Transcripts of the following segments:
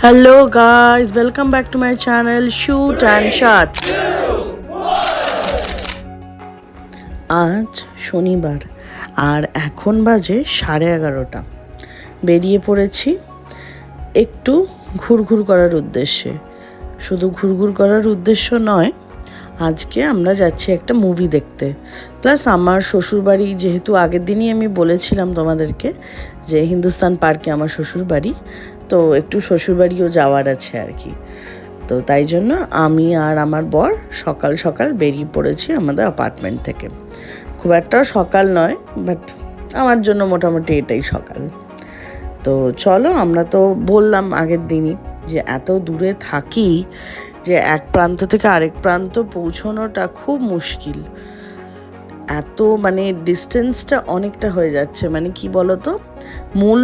Hello guys, welcome back to my channel Shoot and Shot. আজ শনিবার আর এখন বাজে 11:30। বেরিয়ে পড়েছি একটু ঘুরঘুর করার উদ্দেশ্যে। শুধু ঘুরঘুর করার উদ্দেশ্য নয়, আজকে আমরা যাচ্ছি একটা মুভি দেখতে। প্লাস আমার শ্বশুরবাড়ি, যেহেতু আগের দিনই আমি বলেছিলাম তোমাদেরকে যে হিন্দুস্তান পার্কে আমার শ্বশুরবাড়ি, তো একটু শ্বশুরবাড়িও যাওয়ার আছে আর কি। তো তাই জন্য আমি আর আমার বর সকাল সকাল বেরিয়ে পড়েছি আমাদের অ্যাপার্টমেন্ট থেকে। খুব একটা সকাল নয়, বাট আমার জন্য মোটামুটি এটাই সকাল। তো চলো, আমরা তো বললাম আগের দিনই যে এত দূরে থাকি যে এক প্রান্ত থেকে আরেক প্রান্ত পৌঁছানোটা খুব মুশকিল। এত ডিস্টেন্সটা অনেকটা হয়ে যাচ্ছে। কি বলতো, মূল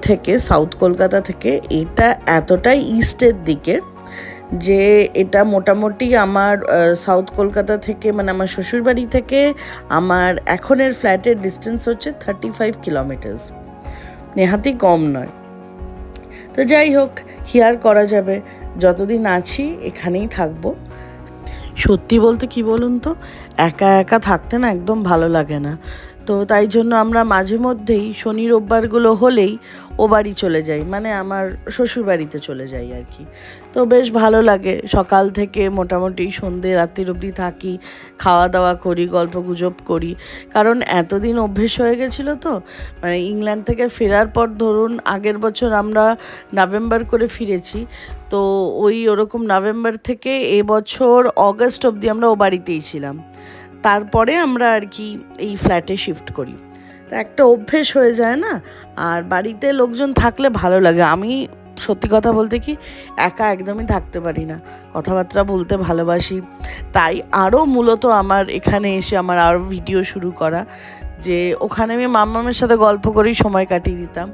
থেকে সাউথ কলকাতা থেকে এটা এতটাই ইস্টের দিকে যে এটা মোটামুটি আমার সাউথ কলকাতা থেকে আমার শ্বশুরবাড়ি থেকে আমার এখনের ফ্ল্যাটের ডিস্টেন্স হচ্ছে 35 কিলোমিটার্স। নেহাতি কম নয়। তো যাই হোক, কি আর করা যাবে, যতদিন আছি এখানেই থাকবো। সত্যি বলতে কি বলুন তো, একা একা থাকতে না একদম ভালো লাগে না। তো তাই জন্য আমরা মাঝে মধ্যেই শনি রোববারগুলো হলেই ও বাড়ি চলে যাই, আমার শ্বশুর বাড়িতে চলে যাই আর কি। তো বেশ ভালো লাগে, সকাল থেকে মোটামুটি সন্ধে রাত্রির অবধি থাকি, খাওয়া দাওয়া করি, গল্প গুজব করি। কারণ এতদিন অভ্যেস হয়ে গেছিলো তো, ইংল্যান্ড থেকে ফেরার পর ধরুন আগের বছর আমরা নভেম্বর করে ফিরেছি, তো ওরকম নভেম্বর থেকে এবছর অগস্ট অবধি আমরা ও বাড়িতেই ছিলাম। তারপরে আমরা আর কি এই ফ্ল্যাটে শিফট করি। তো একটা অভ্যেস হয়ে যায় না, আর বাড়িতে লোকজন থাকলে ভালো লাগে। আমি সত্যি কথা বলতে কি, একা একদমই থাকতে পারি না, কথাবার্তা বলতে ভালোবাসি। তাই আরও মূলত আমার এখানে এসে আমার আরও ভিডিও শুরু করা, যে ওখানে আমি মাম্মামের সাথে গল্প করেই সময় কাটিয়ে দিতাম।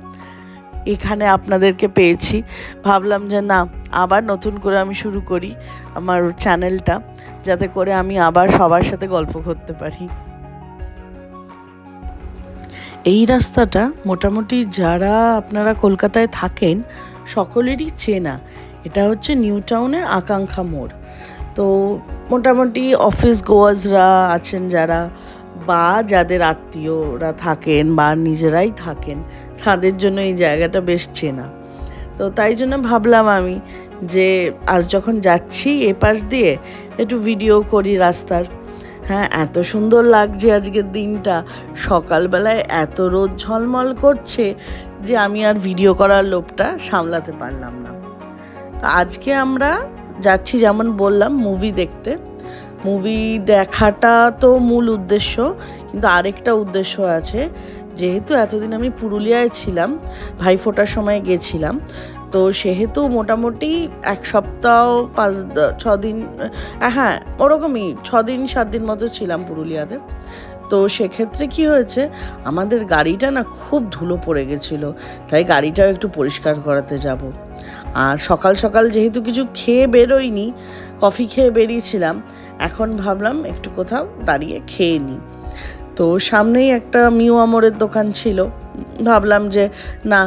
এখানে আপনাদেরকে পেয়েছি, ভাবলাম যে না, আবার নতুন করে আমি শুরু করি আমার চ্যানেলটা, যাতে করে আমি আবার সবার সাথে গল্প করতে পারি। এই রাস্তাটা মোটামুটি যারা আপনারা কলকাতায় থাকেন সকলেরই চেনা। এটা হচ্ছে নিউ টাউনে আকাঙ্ক্ষা মোড়। তো মোটামুটি অফিস গোয়ার্সরা আছেন যারা, বা যাদের আত্মীয়রা থাকেন বা নিজেরাই থাকেন, তাদের জন্য এই জায়গাটা বেশ চেনা। তো তাই জন্য ভাবলাম আমি যে আজ যখন যাচ্ছি এ পাশ দিয়ে একটু ভিডিও করি রাস্তার। হ্যাঁ, এত সুন্দর লাগছে আজকের দিনটা। সকালবেলায় এত রোদ ঝলমল করছে যে আমি আর ভিডিও করার লোভটা সামলাতে পারলাম না। তো আজকে আমরা যাচ্ছি, যেমন বললাম, মুভি দেখতে। মুভি দেখাটা তো মূল উদ্দেশ্য, কিন্তু আরেকটা উদ্দেশ্য আছে। যেহেতু এতদিন আমি পুরুলিয়ায় ছিলাম, ভাইফোঁটার সময় গেছিলাম, তো সেহেতু মোটামুটি 1 সপ্তাহ 5-6 দিন, হ্যাঁ ওরকমই 6 দিন 7 দিন মতো ছিলাম পুরুলিয়াতে। তো সেক্ষেত্রে কি হয়েছে, আমাদের গাড়িটা না খুব ধুলো পড়ে গেছিলো, তাই গাড়িটাও একটু পরিষ্কার করাতে যাব। আর সকাল সকাল যেহেতু কিছু খেয়ে বেরোইনি, কফি খেয়ে বেরিয়েছিলাম, এখন ভাবলাম একটু কোথাও দাঁড়িয়ে খেয়ে নিই। তো সামনেই একটা মিউ আমরের দোকান ছিল, ভাবলাম যে না,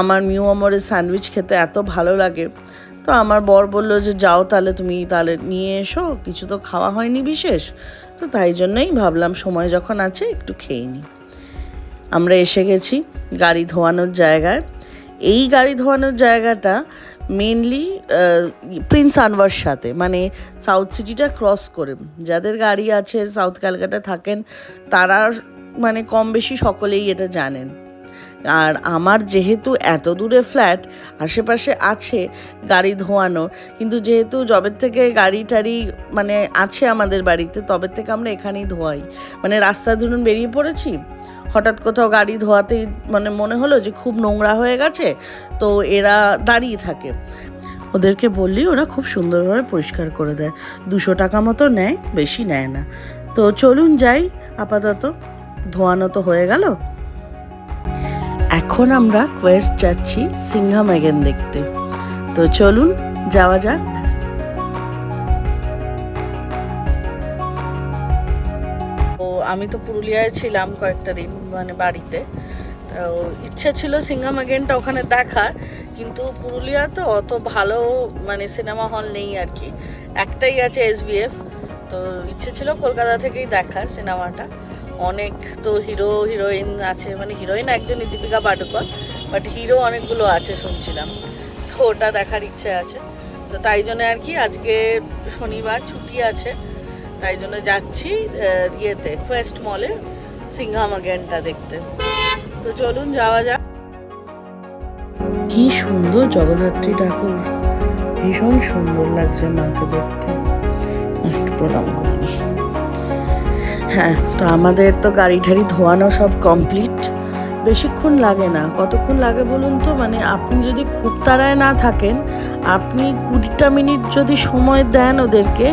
আমার মিউ আমরের স্যান্ডউইচ খেতে এত ভালো লাগে। তো আমার বর বললো যে যাও তাহলে, তুমি তাহলে নিয়ে এসো, কিছু তো খাওয়া হয়নি বিশেষ। তো তাই জন্যই ভাবলাম সময় যখন আছে একটু খেয়ে নিই। আমরা এসে গেছি গাড়ি ধোয়ানোর জায়গায়। এই গাড়ি ধোয়ানোর জায়গাটা মেনলি প্রিন্স আনওয়ার সাথে, সাউথ সিটিটা ক্রস করে যাদের গাড়ি আছে, সাউথ ক্যালকাটা থাকেন, তারা কম বেশি সকলেই এটা জানেন। আর আমার যেহেতু এত দূরে ফ্ল্যাট, আশেপাশে আছে গাড়ি ধোয়ানো, কিন্তু যেহেতু জবের থেকে গাড়ি টাড়ি আছে আমাদের বাড়িতে, তবে থেকে আমরা এখানেই ধোয়াই। রাস্তায় ধরুন বেরিয়ে পড়েছি, হঠাৎ কোথাও গাড়ি ধোয়াতেই মনে হলো যে খুব নোংরা হয়ে গেছে, তো এরা দাঁড়িয়ে থাকে। ওদেরকে বললেই ওরা খুব সুন্দরভাবে পরিষ্কার করে দেয়। 200 টাকা মতো নেয়, বেশি নেয় না। তো চলুন যাই, আপাতত ধোয়ানো তো হয়ে গেল। এখন আমরা কোয়েস্ট যাচ্ছি সিংহাম এগেন দেখতে। তো চলুন যাওয়া যাক। ও আমি তো পুরুলিয়ায় ছিলাম কয়েকটা দিন বাড়িতে। তো ইচ্ছে ছিল সিঙ্ঘাম অ্যাগেনটা ওখানে দেখার, কিন্তু পুরুলিয়া তো অত ভালো মানে সিনেমা হল নেই আর কি, একটাই আছে SVF। তো ইচ্ছে ছিল কলকাতা থেকেই দেখার সিনেমাটা। অনেক তো হিরো হিরোইন আছে, মানে হিরোইন একজনই দীপিকা পাডুকোন, বাট হিরো অনেকগুলো আছে শুনছিলাম, তো ওটা দেখার ইচ্ছে আছে। তো তাই জন্য আর কি আজকে শনিবার ছুটি আছে, তাই জন্য যাচ্ছি ইয়েতে কোয়েস্ট মলে সিঙ্ঘাম অ্যাগেনটা দেখতে। তো চলুন যাওয়া যাক। কি সুন্দর জগদ্ধাত্রী ঠাকুর, ভীষণ সুন্দর লাগছে মাকে দেখতে। একটু প্রণাম করি। হ্যাঁ, তো আমাদের তো গাড়ি ঠাড়ি ধোয়ানো সব কমপ্লিট, বেশিক্ষণ লাগে না। কতক্ষণ লাগে বলুন তো, মানে আপনি যদি খুব তাড়ায় না থাকেন, আপনি 20টা মিনিট যদি সময় দেন ওদেরকে,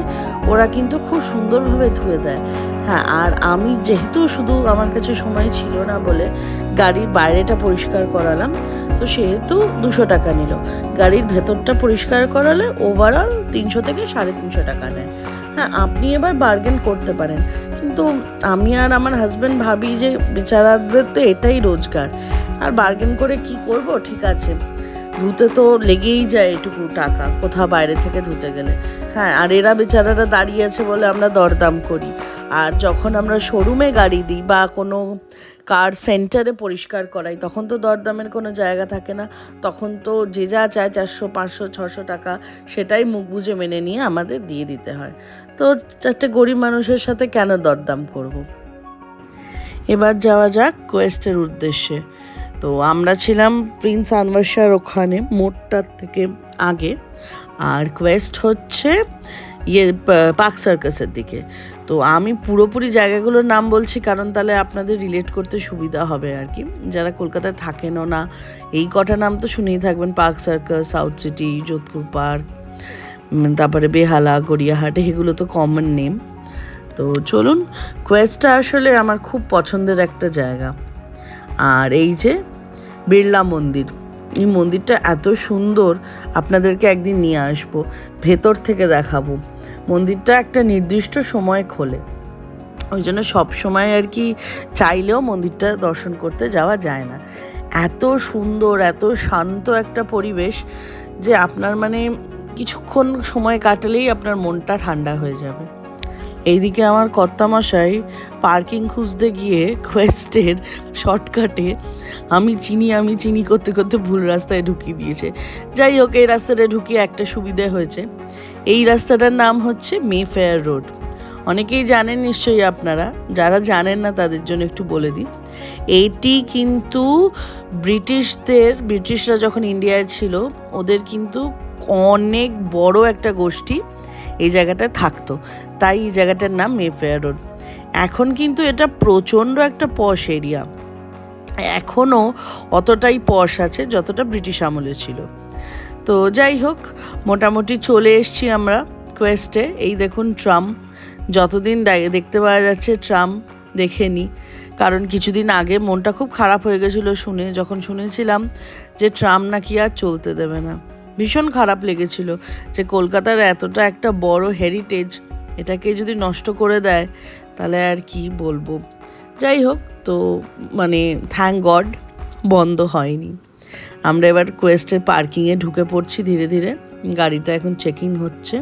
ওরা কিন্তু খুব সুন্দরভাবে ধুয়ে দেয়। হ্যাঁ, আর আমি যেহেতু শুধু আমার কাছে সময় ছিল না বলে গাড়ির বাইরেটা পরিষ্কার করালাম, তো সেহেতু 200 টাকা নিল। গাড়ির ভেতরটা পরিষ্কার করালে ওভারঅল 300 থেকে 350 টাকা নেয়। হ্যাঁ, আপনি এবার বার্গেন করতে পারেন, কিন্তু আমি আর আমার হাজব্যান্ড ভাবি যে বেচারাদের তো এটাই রোজগার, আর বার্গেন করে কি করব। ঠিক আছে, ধুতে তো লেগেই যায় এটুকু টাকা কোথাও বাইরে থেকে ধুতে গেলে। হ্যাঁ, আর এরা বেচারারা দাঁড়িয়ে আছে বলে আমরা দরদাম করি। আর যখন আমরা শোরুমে গাড়ি দিই বা কোনো কার সেন্টারে পরিষ্কার করাই, তখন তো দরদামের কোনো জায়গা থাকে না। তখন তো যে যা চায় 400 500 600 টাকা, সেটাই মুখ বুজে মেনে নিয়ে আমাদের দিয়ে দিতে হয়। তো চারটে গরিব মানুষের সাথে কেন দরদাম করব। এবার যাওয়া যাক কোয়েস্টের উদ্দেশ্যে। তো আমরা ছিলাম প্রিন্স আনভার্সার ওখানে, মোড়টার থেকে আগে, আর কোয়েস্ট হচ্ছে পার্ক সার্কাসের দিকে। তো আমি পুরোপুরি জায়গাগুলোর নাম বলছি কারণ তাহলে আপনাদের রিলেট করতে সুবিধা হবে আর কি, যারা কলকাতায় থাকেনও না। এই কটা নাম তো শুনেই থাকবেন, park circus, south city, Jodhpur park, তারপরে বেহালা, গড়িয়াহাট, এগুলো তো কমন নেম। তো চলুন, কোয়েস্টটা আসলে আমার খুব পছন্দের একটা জায়গা। আর এই যে বিড়লা মন্দির, এই মন্দিরটা এত সুন্দর, আপনাদেরকে একদিন নিয়ে আসবো, ভেতর থেকে দেখাবো। মন্দিরটা একটা নির্দিষ্ট সময় খোলে, ওই জন্য সব সময় আর কি চাইলেও মন্দিরটা দর্শন করতে যাওয়া যায় না। এত সুন্দর, এত শান্ত একটা পরিবেশ যে আপনার মানে কিছুক্ষণ সময় কাটালেই আপনার মনটা ঠান্ডা হয়ে যাবে। এইদিকে আমার কর্তামশাই পার্কিং খুঁজতে গিয়ে কোয়েস্টের শর্টকাটে আমি চিনি করতে করতে ভুল রাস্তায় ঢুকিয়ে দিয়েছে। যাই হোক, এই রাস্তাটা ঢুকিয়ে একটা সুবিধে হয়েছে, এই রাস্তাটার নাম হচ্ছে মেফেয়ার রোড। অনেকেই জানেন নিশ্চয়ই আপনারা, যারা জানেন না তাদের জন্য একটু বলে দিই। এইটি কিন্তু ব্রিটিশরা যখন ইন্ডিয়ায় ছিল, ওদের কিন্তু অনেক বড় একটা গোষ্ঠী এই জায়গাটায় থাকতো, তাই এই জায়গাটার নাম মেফেয়ার রোড। এখন কিন্তু এটা প্রচণ্ড একটা পশ এরিয়া, এখনও অতটাই পশ আছে যতটা ব্রিটিশ আমলে ছিল। তো যাই হোক, মোটামুটি চলে এসছি আমরা কোয়েস্টে। এই দেখুন ট্রাম, যতদিন দেখতে পাওয়া যাচ্ছে ট্রাম দেখে নিই, কারণ কিছুদিন আগে মনটা খুব খারাপ হয়ে গেছিলো শুনে, যখন শুনেছিলাম যে ট্রাম নাকি আর চলতে দেবে না। ভীষণ খারাপ লেগেছিল যে কলকাতার এতটা একটা বড় হেরিটেজ, এটাকে যদি নষ্ট করে দেয় তাহলে আর কি বলবো। যাই হোক, তো মানে থ্যাঙ্ক গড বন্ধ হয়নি। আমরা এবার কোয়েস্টের পার্কিংয়ে ঢুকে পড়ছি ধীরে ধীরে। গাড়িটা এখন চেকিং হচ্ছে,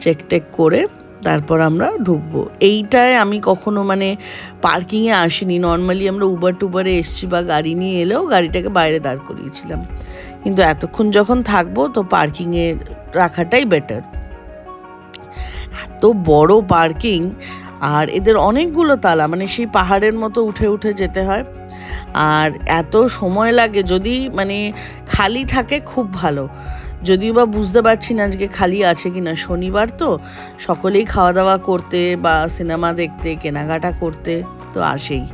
চেক করে তারপর আমরা ঢুকবো। এইটায় আমি কখনো মানে পার্কিংয়ে আসিনি, নর্মালি আমরা টুবারে এসছি বা গাড়ি নিয়ে এলেও গাড়িটাকে বাইরে দাঁড় করিয়েছিলাম, কিন্তু এতক্ষণ যখন থাকবো তো পার্কিংয়ে রাখাটাই বেটার। এত বড় পার্কিং, আর এদের অনেকগুলো তালা, মানে সেই পাহাড়ের মতো উঠে উঠে যেতে হয়, আর এত সময় লাগে। যদি মানে খালি থাকে খুব ভালো, যদিও বা বুঝতে পারছি না আজকে খালি আছে কি না, শনিবার তো সকলেই খাওয়া দাওয়া করতে বা সিনেমা দেখতে, কেনাকাটা করতে তো আসেই।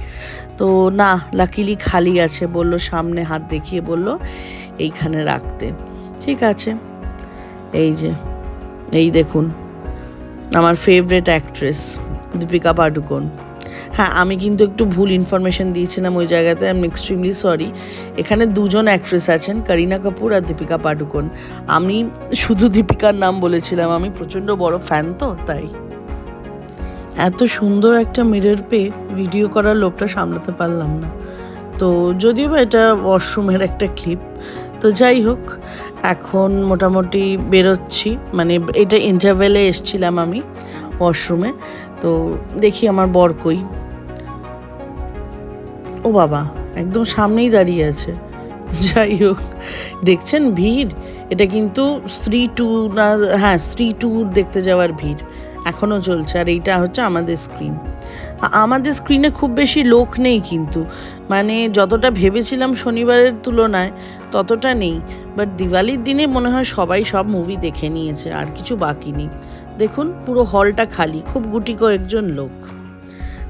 তো না, লাকিলি খালি আছে, বলল সামনে হাত দেখিয়ে বলল এইখানে রাখতে। ঠিক আছে, এই দেখুন আমার ফেভারিট অ্যাক্ট্রেস দীপিকা পাডুকোন। হ্যাঁ, আমি কিন্তু একটু ভুল ইনফরমেশন দিয়েছিলাম ওই জায়গাতে, আই এম এক্সট্রিমলি সরি। এখানে দুজন অ্যাক্ট্রেস আছেন, করিনা কাপুর আর দীপিকা পাডুকোন। আমি শুধু দীপিকার নাম বলেছিলাম, আমি প্রচণ্ড বড় ফ্যান তো তাই। এত সুন্দর একটা মিরর পেয়ে ভিডিও করার লোভটা সামলাতে পারলাম না, তো যদিও বা এটা ওয়াশরুমের একটা ক্লিপ, তো যাই হোক এখন মোটামুটি বেরোচ্ছি, মানে এটা ইন্টারভেলে এসছিলাম আমি ওয়াশরুমে। তো দেখি আমার বর কই। ও বাবা, একদম সামনেই দাঁড়িয়ে আছে। যাই হোক, দেখছেন ভিড়, এটা কিন্তু স্ত্রী টু না, হ্যাঁ স্ত্রী টু দেখতে যাওয়ার ভিড় এখনও চলছে। আর এইটা হচ্ছে আমাদের স্ক্রিন। আমাদের স্ক্রিনে খুব বেশি লোক নেই কিন্তু, মানে যতটা ভেবেছিলাম শনিবারের তুলনায় ততটা নেই। বাট দিওয়ালির দিনে মনে হয় সবাই সব মুভি দেখে নিয়েছে, আর কিছু বাকি নেই। দেখুন পুরো হলটা খালি, খুব গুটি কয়েকজন লোক।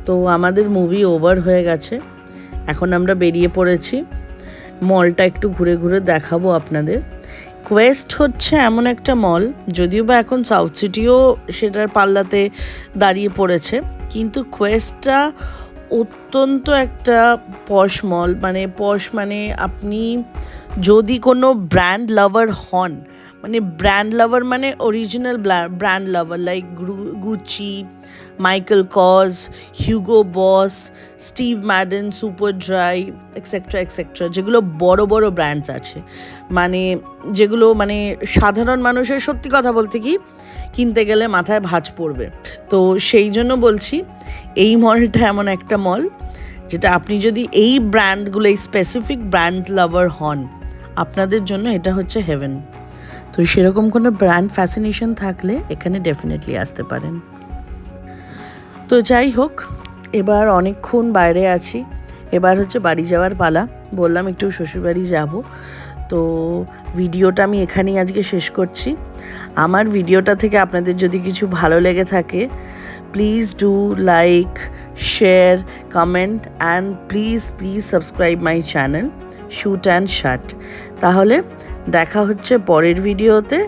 তো আমাদের মুভি ওভার হয়ে গেছে, এখন আমরা বেরিয়ে পড়েছি। মলটা একটু ঘুরে ঘুরে দেখাবো আপনাদের। কোয়েস্ট হচ্ছে এমন একটা মল, যদিও বা এখন সাউথ সিটিও সেটার পাল্লাতে দাঁড়িয়ে পড়েছে, কিন্তু কোয়েস্টটা অত্যন্ত একটা পশ মল। মানে পশ মানে আপনি যদি কোনো ব্র্যান্ড লাভার হন, মানে ব্র্যান্ড লাভার মানে original brand lover, like Gucci, Michael Kors, Hugo Boss, Steve Madden, Superdry, etcetera etcetera, যেগুলো বড় বড় ব্র্যান্ডস আছে, মানে যেগুলো মানে সাধারণ মানুষের সত্যি কথা বলতে কি কিনতে গেলে মাথায় ভাঁজ পড়বে। তো সেই জন্য বলছি এই মলটা এমন একটা মল যেটা আপনি যদি এই ব্র্যান্ডগুলো, এই স্পেসিফিক ব্র্যান্ড লাভার হন, আপনাদের জন্য এটা হচ্ছে হেভেন। তো সেরকম কোনো ব্র্যান্ড ফ্যাসিনেশন থাকলে এখানে ডেফিনেটলি আসতে পারেন। তো যাই হোক, এবার অনেকক্ষণ বাইরে আছি, এবার হচ্ছে বাড়ি যাওয়ার পালা। বললাম একটু শ্বশুরবাড়ি যাব, তো ভিডিওটা আমি এখানেই আজকে শেষ করছি। আমার ভিডিওটা থেকে আপনাদের যদি কিছু ভালো লেগে থাকে, please do like, share, comment and please subscribe my channel shoot and shut. তাহলে দেখা হচ্ছে পরের ভিডিওতে।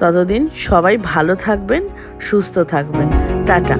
ততদিন সবাই ভালো থাকবেন, সুস্থ থাকবেন। টাটা।